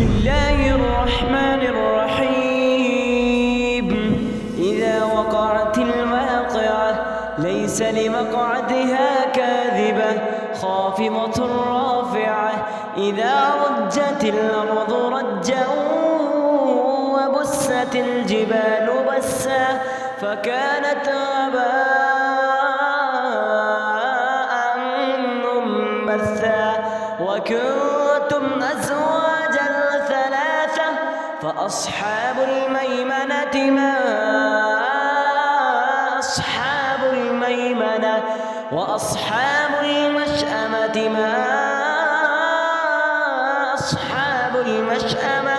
بسم الله الرحمن الرحيم. إذا وقعت الواقعة ليس لوقعتها كاذبة خافضة رافعة. إذا رجت الأرض رجا وبست الجبال بسا فكانت هباء منبثا. وكنتم أزواجا ثلاثة فأصحاب الميمنة ما أصحاب الميمنة وأصحاب المشأمة ما أصحاب المشأمة.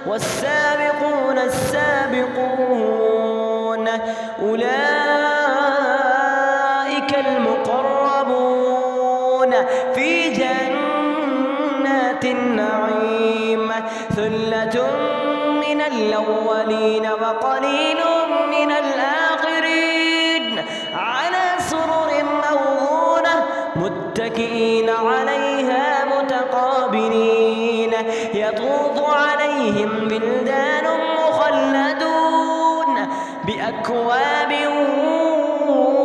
والسابقون السابقون أولئك المقربون في جنات النعيم. ثلة من الأولين وقليل من الآخرين على سرر موضونة متكئين عليها متقابلين. يطوف عليهم بلدان مخلدون بأكواب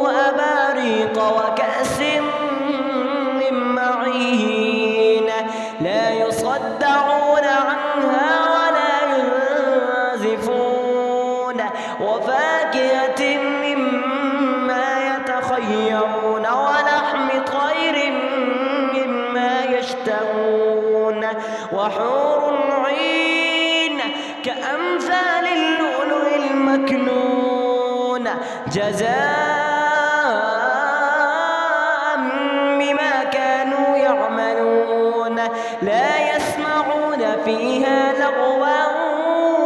وأباريق وكأس من معين لا يصدعون عنها ولا ينزفون. وفاكهة مما يتخيرون ولحم طير مما يشتهون. وحور عين كأمثال اللؤلؤ المكنون جزاء بما كانوا يعملون. لا يسمعون فيها لغوا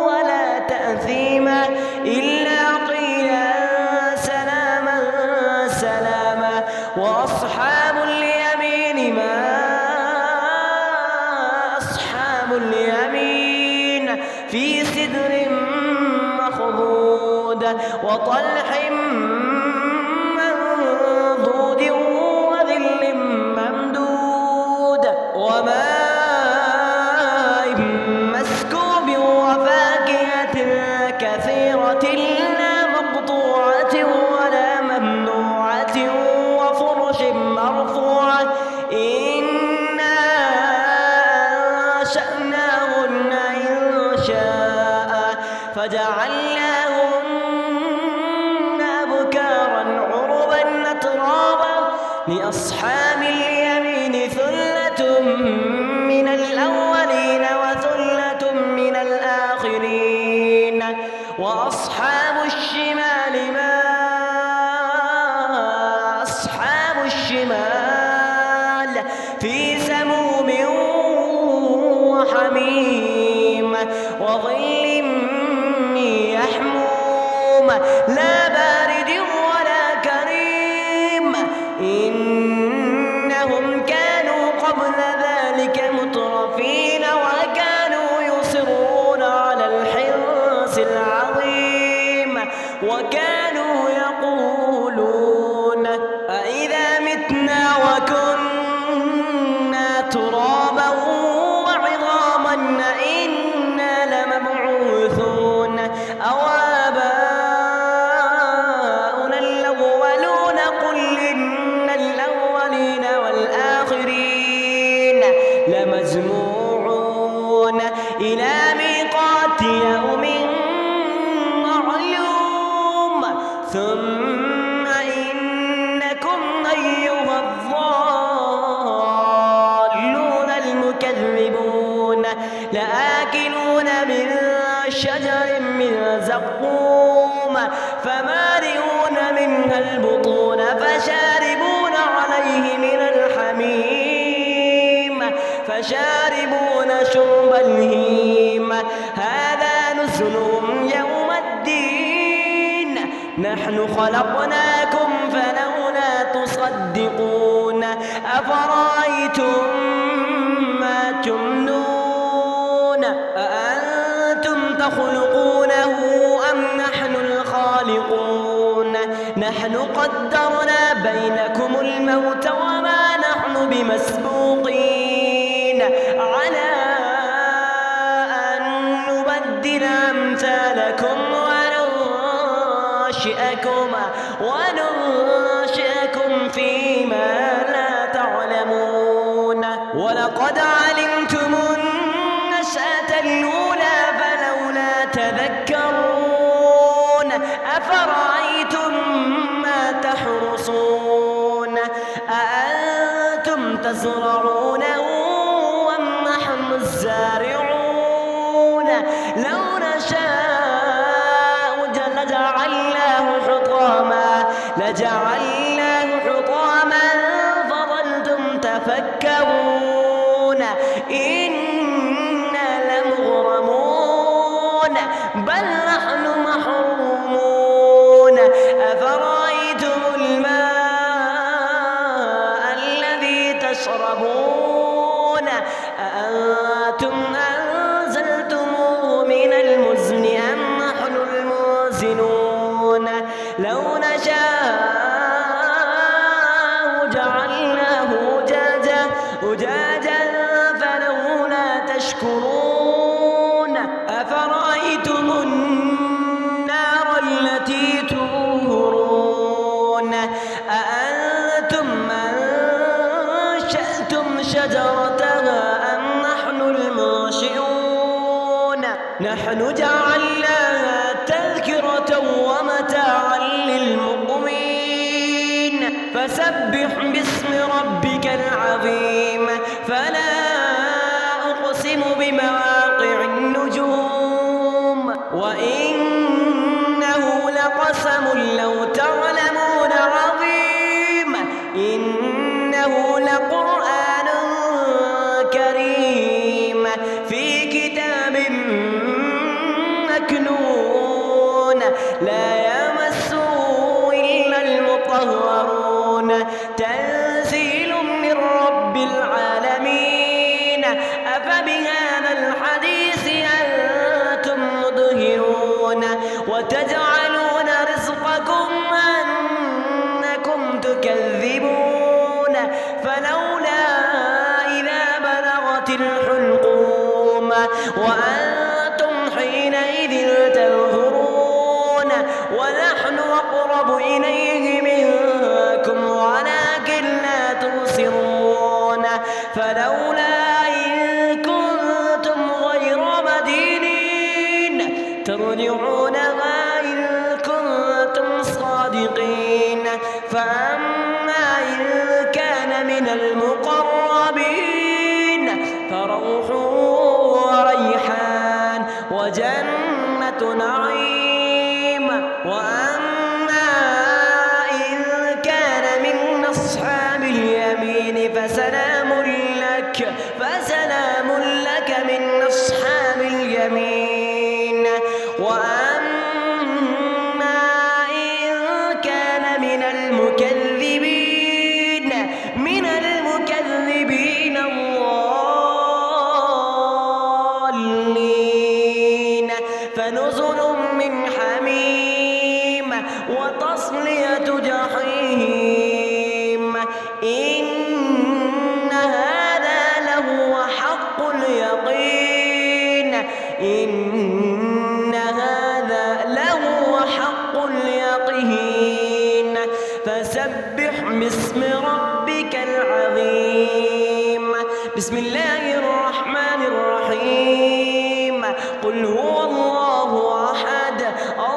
ولا تأثيما إلا قيلا سلاما سلاما. وأصحاب اليمين ما أصحاب اليمين في سدر مخضود وطلح منضود وظل ممدود وماء مسكوب وفاكهة كثيرة لا مقطوعة ولا ممنوعة وفرش مرفوعة. إنا أنشأناهن إنشاء فجعلناهن أبكارا عربا أترابا. لأصحاب اليمين ثلة من الأولين وثلة من الآخرين. وأصحاب الشمال ما أصحاب الشمال في سموم وحميم وظل يحموم لا بارد ولا كريم. إنهم كانوا قبل ذلك مترفين وكانوا يصرون على الحرص العظيم وكانوا يقولون أإذا متنا وكنا ترابا وعظاما أإنا لمبعوثون أو آباؤنا الأولون. قل إن الأولين والآخرين لمجموعون إلى ميقات يوم معلوم. ثم إنكم أيها الضالون المكذبون لآكلون من شجر من زقوم فمالئون منها البطون فشاربون عليه من الحميم فشاربون شرب الهيم. هذا نزلهم يوم الدين نحن خلقناكم فلولا تصدقون. أفرأيتم ما تمنون أأنتم تخلقونه أم نحن الخالقون. نحن قدرنا بينكم الموت وما نحن بمسبوقين على لكم وننشئكم فيما لا تعلمون ولقد علمتم النشأة الأولى فلولا تذكرون أفرأيتم ما تحرصون أأنتم تزرعونه أم نحن الزارعون لو نشاء لجعلناه حطاما فظلتم تفكرون إنا لمغرمون بل نحن محرومون أفرأيتم الماء الذي تشربون أأنتم أنزلتموه من المزن أم نحن المنزلون لو نشاء جعلناه أجاجا فلولا تشكرون أفرأيتم النار التي تورون أأنتم أنشأتم شجرتها أم نحن المنشئون نحن جعلناها تذكرة ومتاعا للمقوين فسبح باسم ربك العظيم فلا أقسم بمواقع النجوم وإنه لقسم لو تعلمون عظيم إنه لقرآن كريم في كتاب مكنون لا يمسه إلا المطهرون تنزيل من رب العالمين أفبهذا الحديث أنتم مدهنون وتجعلون رزقكم أنكم تكذبون فلولا إذا بلغت الحلقوم وأنتم حينئذ تنظرون ونحن أقرب إليه منكم ولكن لا تبصرون فلولا إن كنتم غير مدينين ترجعونها إن كنتم صادقين فأما إن كان من المقربين فروح وريحان وجنة نعيم وأما إن كان من أصحاب اليمين فسلام لك من أصحاب اليمين وأما إن كان من المكذبين الضالين فنزل من حميم وتصلية جحيم إن هذا لهو حق اليقين فسبح باسم ربك العظيم بسم الله الرحمن الرحيم قل هو الله أحد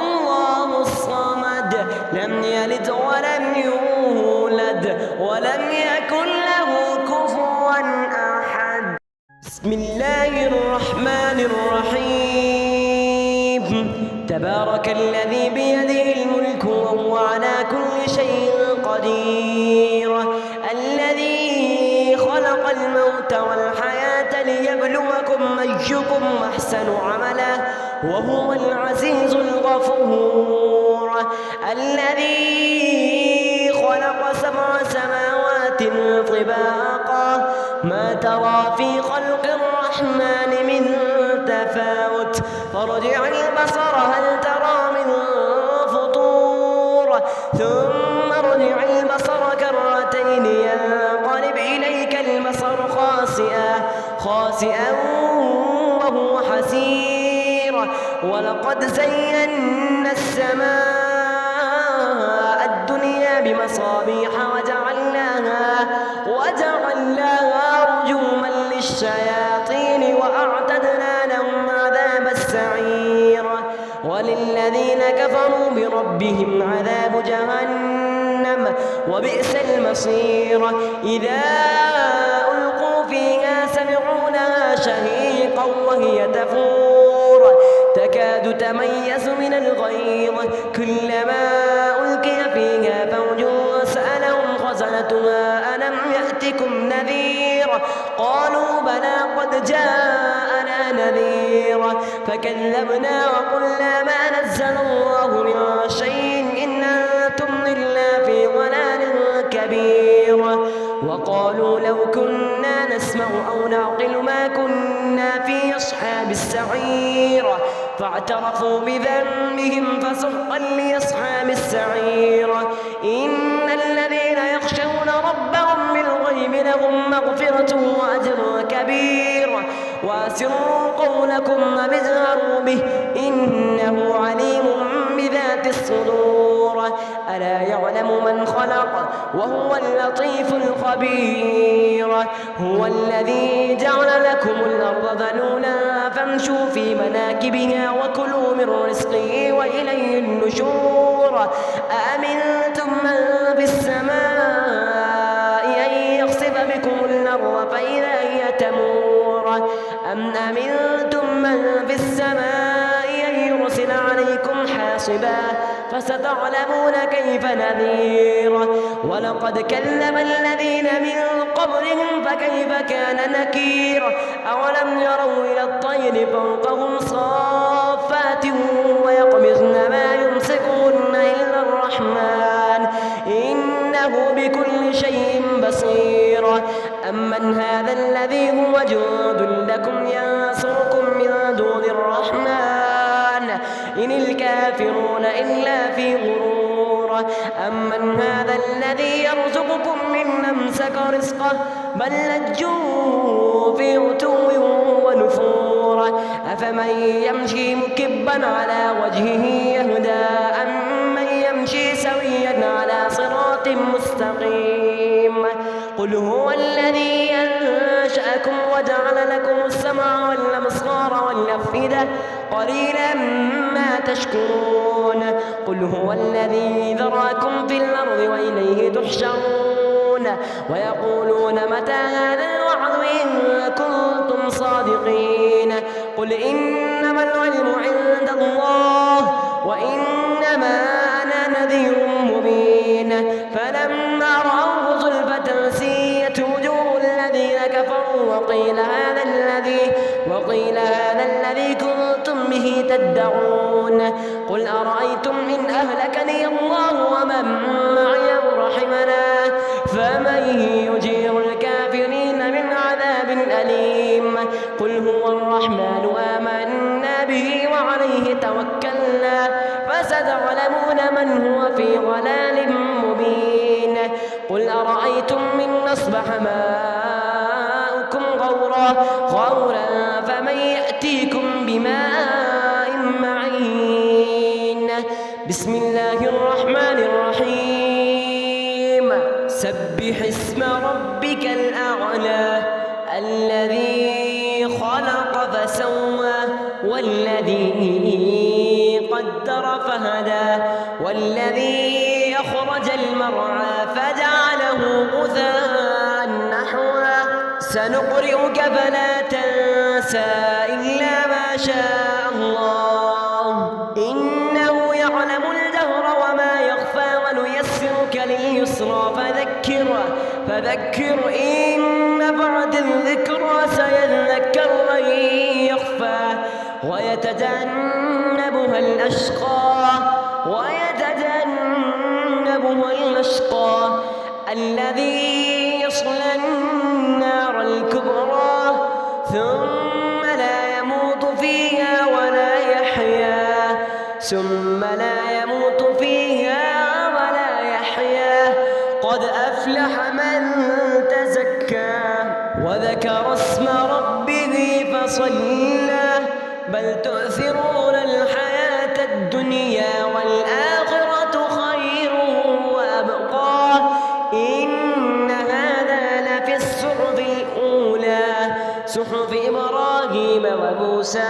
الله الصمد لم يلد ولم يولد ولم يكن له كفوا أحد بسم الله الرحمن الرحيم تبارك الذي بيده الملك وهو على كل شيء قدير الذي خلق الموت والحياة ليبلوكم أيكم أحسن عملا وهو العزيز الغفور الذي خلق 7 سماوات طباقا ما ترى في خلق الرحمن من تفاوت فارجع البصر هل ترى من فطور ثم ارجع البصر كرتين ينقلب إليك البصر خاسئا وهو حسير ولقد زينا السماء الدنيا بمصابيح وجعلناها رجوما للشياطين وأعتدنا لهم عذاب السعير وللذين كفروا بربهم عذاب جهنم وبئس المصير إذا ألقوا فيها سمعوا لها شهيقا وهي تفور تكاد تميز من الغيظ كلما ألقي فيها فوج سألهم خزنتها ألم يأتكم نذير قالوا بلى قد جاءنا نذير فكذبنا وقلنا ما نزل الله من شيء إن أنتم إلا في ضلال كبير وقالوا لو كنا نسمع أو نعقل ما كنا في أصحاب السعير فاعترفوا بذنبهم فسحقا لأصحاب السعير إن الذين يخشون ربهم بالغيب لهم مغفرة وأجر كبير وأسروا قولكم واجهروا به إنه عليم بذات الصدور ألا يعلم من خلق وهو اللطيف الخبير هو الذي جعل لكم الأرض ذلولا فامشوا في مناكبها وكلوا من رزقه وإليه النشور أأمنتم من في السماء أن يخسف بكم الأرض فإذا هي تمور أم أمنتم من في السماء أن يرسل عليكم حاصبا فستعلمون كيف نذير ولقد كذب الذين من قبلهم فكيف كان نكير أولم يروا إلى الطير فوقهم صافات ويقبضن ما يمسكهن إلا الرحمن إنه بكل شيء بصير أمن هذا الذي هو جند لكم ينصركم من دون الرحمن إن الكافرون إلا في غرور أمن هذا الذي يرزقكم من أمسك رزقه بل لجوا في عتو ونفور أفمن يمشي مكبا على وجهه يهدى أمن يمشي سويا على صراط مستقيم قل هو الذي أنشأكم وجعل لكم السمع والأبصار والأفئدة قليلا ما تشكرون قل هو الذي ذراكم في الأرض وإليه تحشرون ويقولون متى هذا الوعد إن كنتم صادقين قل إنما العلم عند الله وإنما أنا نذير مبين فلما رأوه زلفة سيئت وجوه الذين كفروا وقيل هذا الذي كنتم به تدعون قل أرأيتم إن أهلكني الله ومن معي أو رحمنا فمن يجير الكافرين من عذاب أليم قل هو الرحمن آمنا به وعليه توكلنا فستعلمون من هو في ضلال مبين قل أرأيتم إن أصبح ماؤكم غورا فمن يأتيكم بماء معين بسم الله الرحمن الرحيم سبح اسم ربك الأعلى الذي خلق فسوى والذي قدر فهدى والذي أخرج المرعى فجعله غثاء نحوا سنقرئك فلا تنسى إلا ما شاء الله إنه يعلم الجهر وما يخفى ونيسرك لليسرى فذكر إن نفعت الذكرى سيذكر من يخفى ويتجنبها الأشقى الذي يصلى النار الكبرى ثم لا يموت فيها ولا يحيا قد أفلح من تزكى وذكر اسم ربه فصلى بل تؤثرون الحياة الدنيا والآخرة خير وأبقى إن هذا لفي الصحف الأولى صحف إبراهيم وموسى.